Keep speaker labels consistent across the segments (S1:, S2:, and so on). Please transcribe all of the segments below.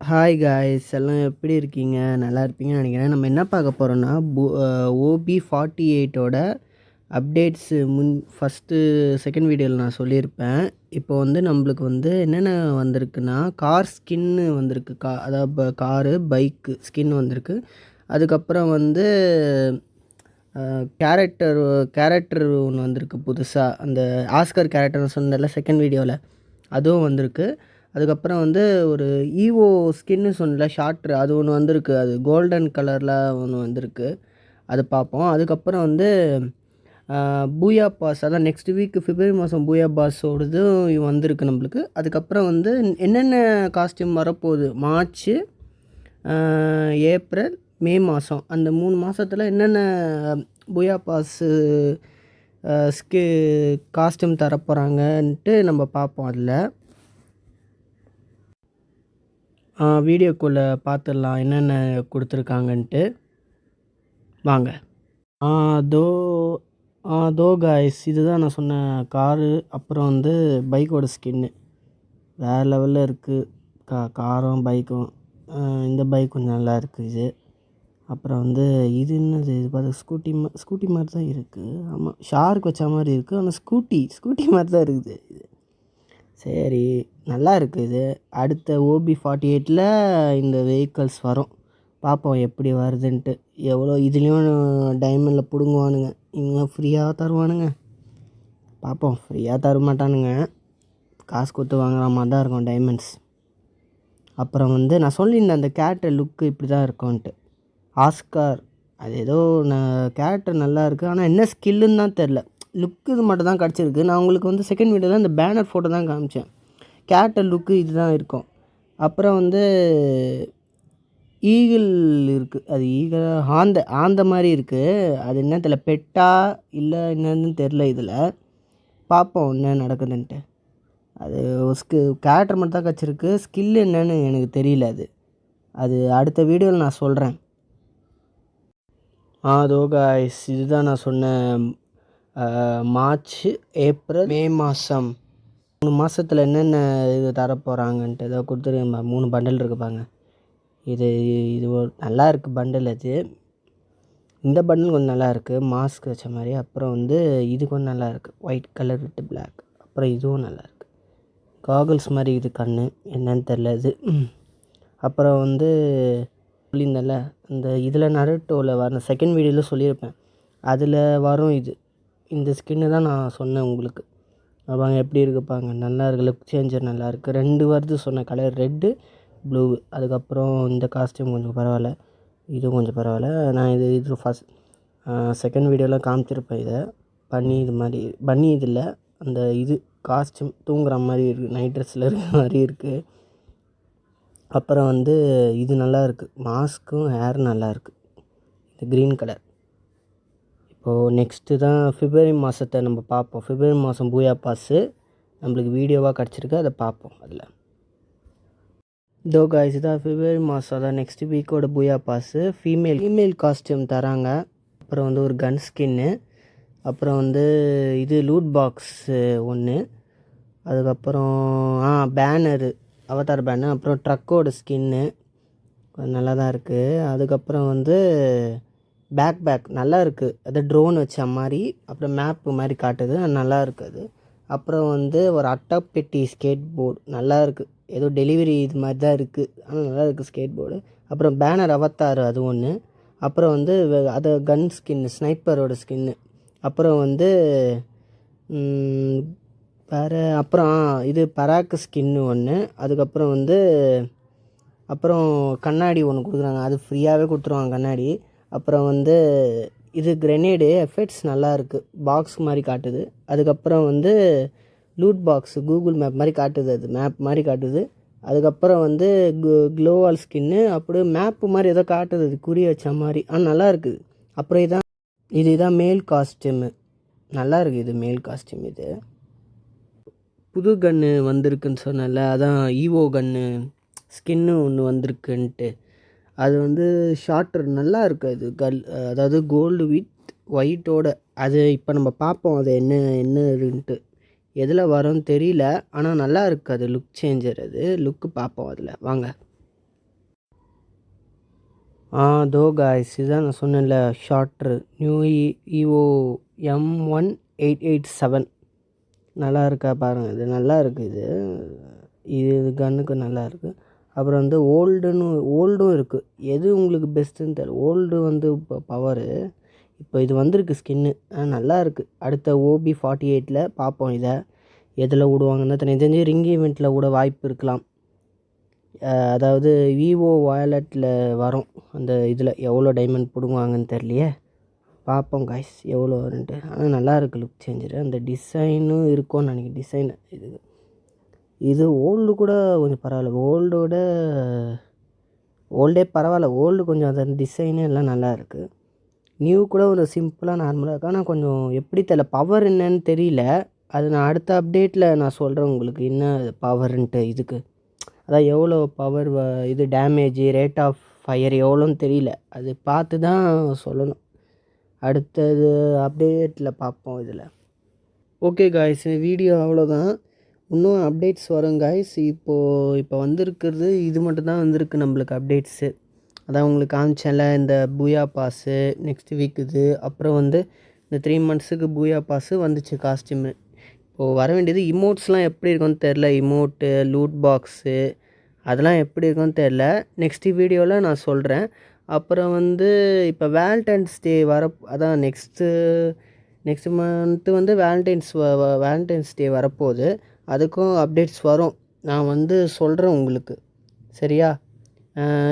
S1: Hi guys எல்லாம் எப்படி இருக்கீங்க? நல்லா இருப்பீங்கன்னு நினைக்கிறேன். நம்ம என்ன பார்க்க போகிறோன்னா ஓபி 48ஓட அப்டேட்ஸு ஃபஸ்ட்டு செகண்ட் வீடியோவில் நான் சொல்லியிருப்பேன். இப்போ வந்து நம்மளுக்கு வந்து என்னென்ன வந்திருக்குன்னா, கார் ஸ்கின்னு வந்திருக்கு. அதாவது காரு, பைக்கு ஸ்கின் வந்திருக்கு. அதுக்கப்புறம் வந்து கேரக்டர் ஒன்று வந்திருக்கு புதுசாக. அந்த ஆஸ்கர் கேரக்டர்னு சொன்னதில்ல செகண்ட் வீடியோவில், அதுவும் வந்திருக்கு. அதுக்கப்புறம் வந்து ஒரு ஈவோ ஸ்கின்னு சொன்னல ஷார்ட்ரு, அது ஒன்று வந்திருக்கு. அது கோல்டன் கலரில் ஒன்று வந்திருக்கு, அது பார்ப்போம். அதுக்கப்புறம் வந்து பூயா பாஸ், அதான் நெக்ஸ்ட் வீக் பிப்ரவரி மாதம் பூயா பாஸோடதும் வந்திருக்கு நம்மளுக்கு. அதுக்கப்புறம் வந்து என்னென்ன காஸ்டியூம் வரப்போகுது, மார்ச்சு, ஏப்ரல், மே மாதம், அந்த 3 மாதத்தில் என்னென்ன பூயா பாஸு காஸ்டியூம் தரப்போகிறாங்கன்ட்டு நம்ம பார்ப்போம். அதில் வீடியோக்குள்ளே பார்த்துடலாம் என்னென்ன கொடுத்துருக்காங்கன்ட்டு. வாங்க. தோ காய்ஸ், இதுதான் நான் சொன்ன காரு. அப்புறம் வந்து பைக்கோட ஸ்கின்னு வேறு லெவலில் இருக்குது. காரும் பைக்கும். இந்த பைக் கொஞ்சம் நல்லா இருக்குது இது. அப்புறம் வந்து இது என்னது, இது பார்த்து ஸ்கூட்டி மாதிரி தான் இருக்குது. ஆமாம், ஷார்க் வச்ச மாதிரி இருக்குது. ஆனால் ஸ்கூட்டி மாதிரி தான் இருக்குது இது. சரி, நல்லா இருக்குது இது. அடுத்த ஓபி 48ல் இந்த வெஹிக்கல்ஸ் வரும், பார்ப்போம் எப்படி வருதுன்ட்டு. எவ்வளோ இதுலேயும் டைமண்டில் பிடுங்குவானுங்க, இவங்க ஃப்ரீயாக தருவானுங்க. பார்ப்போம், ஃப்ரீயாக தர மாட்டானுங்க, காசு கொடுத்து வாங்குற மாதிரி தான் இருக்கும் டைமண்ட்ஸ். அப்புறம் வந்து நான் சொல்லியிருந்தேன் அந்த கேரக்டர் லுக்கு இப்படி தான் இருக்கும்ன்ட்டு. ஆஸ்கார், அது ஏதோ கேரக்டர் நல்லா இருக்குது, ஆனால் என்ன ஸ்கில்லுன்னு தான் தெரில. லுக்கு இது மட்டும் தான் கிடச்சிருக்கு. நான் உங்களுக்கு வந்து செகண்ட் வீடியோவில் இந்த பேனர் ஃபோட்டோ தான் காமிச்சேன். கேரக்டர் லுக்கு இது தான் இருக்கும். அப்புறம் வந்து ஈகிள் இருக்குது, அது ஆந்த மாதிரி இருக்குது. அது என்ன தெரியல, பெட்டா இல்லை என்னன்னு தெரில. இதில் பார்ப்போம் என்ன நடக்குதுன்ட்டு. அது கேரக்டர் மட்டும் தான் கிடச்சிருக்கு, ஸ்கில் என்னன்னு எனக்கு தெரியல. அது அடுத்த வீடியோவில் நான் சொல்கிறேன். அதோ காய்ஸ், இதுதான் நான் சொன்ன மார்ச், ஏப்ரல், மே மாதம் 3 மாதத்தில் என்னென்ன இது தரப்போகிறாங்கன்ட்டு ஏதோ கொடுத்துருக்கேன். 3 பண்டல் இருக்குப்பாங்க. இது நல்லா இருக்குது பண்டில். இந்த பண்டில் கொஞ்சம் நல்லா இருக்குது, மாஸ்க் வச்ச மாதிரி. அப்புறம் வந்து இது கொஞ்சம் நல்லா இருக்குது, ஒயிட் கலர் வித் பிளாக். அப்புறம் இதுவும் நல்லா இருக்குது, காகல்ஸ் மாதிரி இது கண் என்னன்னு தெரில இது. அப்புறம் வந்து சொல்லியிருந்தேன்ல இந்த இதில் நருட்டோவில் வர செகண்ட் வீடியோவில் சொல்லியிருப்பேன், அதில் வரும் இந்த ஸ்கின்னு தான் நான் சொன்னேன் உங்களுக்கு. அவங்க எப்படி இருக்குப்பாங்க, நல்லா இருக்குது. லுக் சேஞ்சர் நல்லா இருக்குது. 2 வருது சொன்ன கலர், ரெட்டு, ப்ளூ. அதுக்கப்புறம் இந்த காஸ்டியூம் கொஞ்சம் பரவாயில்ல, இதுவும் கொஞ்சம் பரவாயில்ல. நான் இது ஃபஸ்ட் செகண்ட் வீடியோவில் காமிச்சிருப்பேன். இதை பண்ணி இதில் அந்த காஸ்டியூம் தூங்குற மாதிரி இருக்குது, நைட் ட்ரெஸ்ஸில் இருக்கிற மாதிரி இருக்குது. அப்புறம் வந்து இது நல்லா இருக்குது, மாஸ்க்கும் ஹேர் நல்லா இருக்குது, இது க்ரீன் கலர். இப்போது நெக்ஸ்ட்டு தான் பிப்ரவரி மாதத்தை நம்ம பார்ப்போம். பிப்ரவரி மாதம் பூயா பாஸு நம்மளுக்கு வீடியோவாக கிடச்சிருக்கு, அதை பார்ப்போம். அதில் இதோ காய்ஸ், தான் பிப்ரவரி மாதம், அதான் நெக்ஸ்ட் வீக்கோட பூயா பாஸு. ஃபீமேல் காஸ்டியூம் தராங்க. அப்புறம் வந்து ஒரு கன் ஸ்கின்னு. அப்புறம் வந்து இது லூட் பாக்ஸு ஒன்று. அதுக்கப்புறம் பேனரு, அவதார் பேனர். அப்புறம் ட்ரக்கோட ஸ்கின்னு நல்லா தான் இருக்குது. அதுக்கப்புறம் வந்து பேக் நல்லா இருக்குது, அது ட்ரோன் வச்ச மாதிரி. அப்புறம் மேப்பு மாதிரி காட்டுது, நல்லா இருக்குது. அப்புறம் வந்து ஒரு அட்டைப்பெட்டி ஸ்கேட் போர்டு நல்லா இருக்குது, ஏதோ டெலிவரி இது மாதிரி தான் இருக்குது, ஆனால் நல்லா இருக்குது ஸ்கேட் போர்டு. அப்புறம் பேனர் அவத்தார், அது ஒன்று. அப்புறம் வந்து அது கன் ஸ்கின்னு, ஸ்னைப்பரோட ஸ்கின்னு. அப்புறம் வந்து வேறு அப்புறம் இது பராக்கு ஸ்கின்னு ஒன்று. அதுக்கப்புறம் வந்து அப்புறம் கண்ணாடி ஒன்று கொடுக்குறாங்க, அது ஃப்ரீயாகவே கொடுத்துருவாங்க கண்ணாடி. அப்புறம் வந்து இது கிரெனேடு எஃபெக்ட்ஸ் நல்லா இருக்குது, பாக்ஸ் மாதிரி காட்டுது. அதுக்கப்புறம் வந்து லூட் பாக்ஸு கூகுள் மேப் மாதிரி காட்டுது, அது மேப் மாதிரி காட்டுது. அதுக்கப்புறம் வந்து க்ளோவால் ஸ்கின்னு, அப்படியே மேப்பு மாதிரி ஏதோ காட்டுது, அது குறி வச்ச மாதிரி. நல்லா இருக்குது. அப்புறம் இதுதான் மேல் காஸ்டியூமு, நல்லா இருக்குது இது மேல் காஸ்டியூம். இது புது கன்று வந்திருக்குன்னு சொன்னல, அதான் ஈவோ கன்று ஸ்கின்னு ஒன்று வந்திருக்குன்ட்டு. அது வந்து ஷார்ட்டர் நல்லா இருக்குது, அது அதாவது கோல்டு வித் ஒயிட்டோட. அது இப்போ நம்ம பார்ப்போம், அது என்னன்ட்டு எதில் வரும்னு தெரியல, ஆனால் நல்லா இருக்குது. அது லுக் சேஞ்சர், அது லுக்கு பார்ப்போம் அதில். வாங்க. தோ காய்ஸ் இதுதான் நான் சொன்னேன்ல ஷார்ட்ரு நியூ ஈவோ M1887 நல்லா இருக்கா பாருங்கள். இது நல்லா இருக்குது. இது கன்னுக்கு நல்லா இருக்குது. அப்புறம் வந்து ஓல்டும் இருக்குது. எது உங்களுக்கு பெஸ்ட்டுன்னு தெரியல. ஓல்டு வந்து இப்போ பவரு. இப்போ இது வந்திருக்கு ஸ்கின்னு. நல்லா இருக்குது. அடுத்த OB48ல் பார்ப்போம். இதை எதில் விடுவாங்கன்னு தெரிஞ்சு ரிங் ஈவெண்ட்டில் விட வாய்ப்பு இருக்கலாம். அதாவது விவோ வாலெட்டில் வரும். அந்த இதில் எவ்வளோ டைமண்ட் பிடுங்குவாங்கன்னு தெரியலையே. பார்ப்போம் காய்ஸ் எவ்வளோ வருன்ட்டு. ஆனால் நல்லா இருக்குது லுக் சேஞ்சரு. அந்த டிசைனும் இருக்கும்னு நினைக்கிறேன். டிசைனு இது ஓல்டு கூட கொஞ்சம் பரவாயில்ல. ஓல்டே பரவாயில்ல. ஓல்டு கொஞ்சம் அதன் டிசைனு எல்லாம் நல்லா இருக்குது. நியூ கூட ஒரு சிம்பிளாக நார்மலாக இருக்குது. ஆனால் கொஞ்சம் எப்படி தெரியல, பவர் என்னன்னு தெரியல. அது நான் அடுத்த அப்டேட்டில் நான் சொல்கிறேன் உங்களுக்கு என்ன பவருன்ட்டு. இதுக்கு அதான் எவ்வளோ பவர் இது டேமேஜு ரேட் ஆஃப் ஃபயர் எவ்வளோன்னு தெரியல. அது பார்த்து தான் சொல்லணும். அடுத்தது அப்டேட்டில் பார்ப்போம் இதில். ஓகே காய்ஸ், வீடியோ அவ்வளோதான். இன்னும் அப்டேட்ஸ் வரும் காய்ஸ். இப்போ வந்திருக்கிறது இது மட்டும் தான் வந்திருக்கு நம்மளுக்கு அப்டேட்ஸு. அதான் உங்களுக்கு காமிச்சேன்ல இந்த பூயா பாஸு நெக்ஸ்ட் வீக் இது. அப்புறம் வந்து இந்த 3 months பூயா பாஸு வந்துச்சு காஸ்டியூமு. இப்போது வர வேண்டியது இமோட்ஸ்லாம் எப்படி இருக்குன்னு தெரில. இமோட்டு லூட் பாக்ஸு அதெல்லாம் எப்படி இருக்குன்னு தெரில. நெக்ஸ்ட் வீடியோவில் நான் சொல்கிறேன். அப்புறம் வந்து இப்போ வேலண்டைன்ஸ் டே அதான் நெக்ஸ்ட் மந்த்து வந்து வேலண்டைன்ஸ் டே வரப்போகுது. அதுக்கும் அப்டேட்ஸ் வரும். நான் வந்து சொல்கிறேன் உங்களுக்கு. சரியா?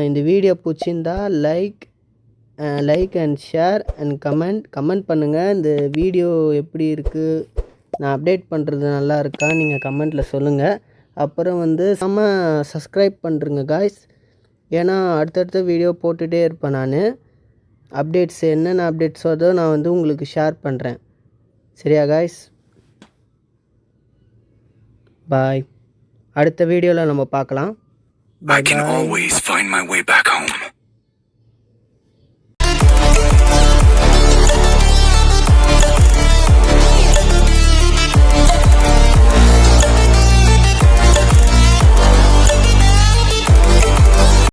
S1: இந்த வீடியோ பிடிச்சிருந்தா like and share and comment பண்ணுங்கள். இந்த வீடியோ எப்படி இருக்குது, நான் அப்டேட் பண்ணுறது நல்லா இருக்கா, நீங்கள் கமெண்ட்டில் சொல்லுங்கள். அப்புறம் வந்து சப்ஸ்கிரைப் பண்ணுறேங்க காய்ஸ். ஏன்னா அடுத்தடுத்த வீடியோ போட்டுகிட்டே இருப்பேன் நான். அப்டேட்ஸ் என்னென்ன அப்டேட்ஸ் வருதோ நான் வந்து உங்களுக்கு ஷேர் பண்ணுறேன். சரியா காய்ஸ்? பாய். அடுத்த வீடியோவில் நம்ம பார்க்கலாம். பாய் பாய்.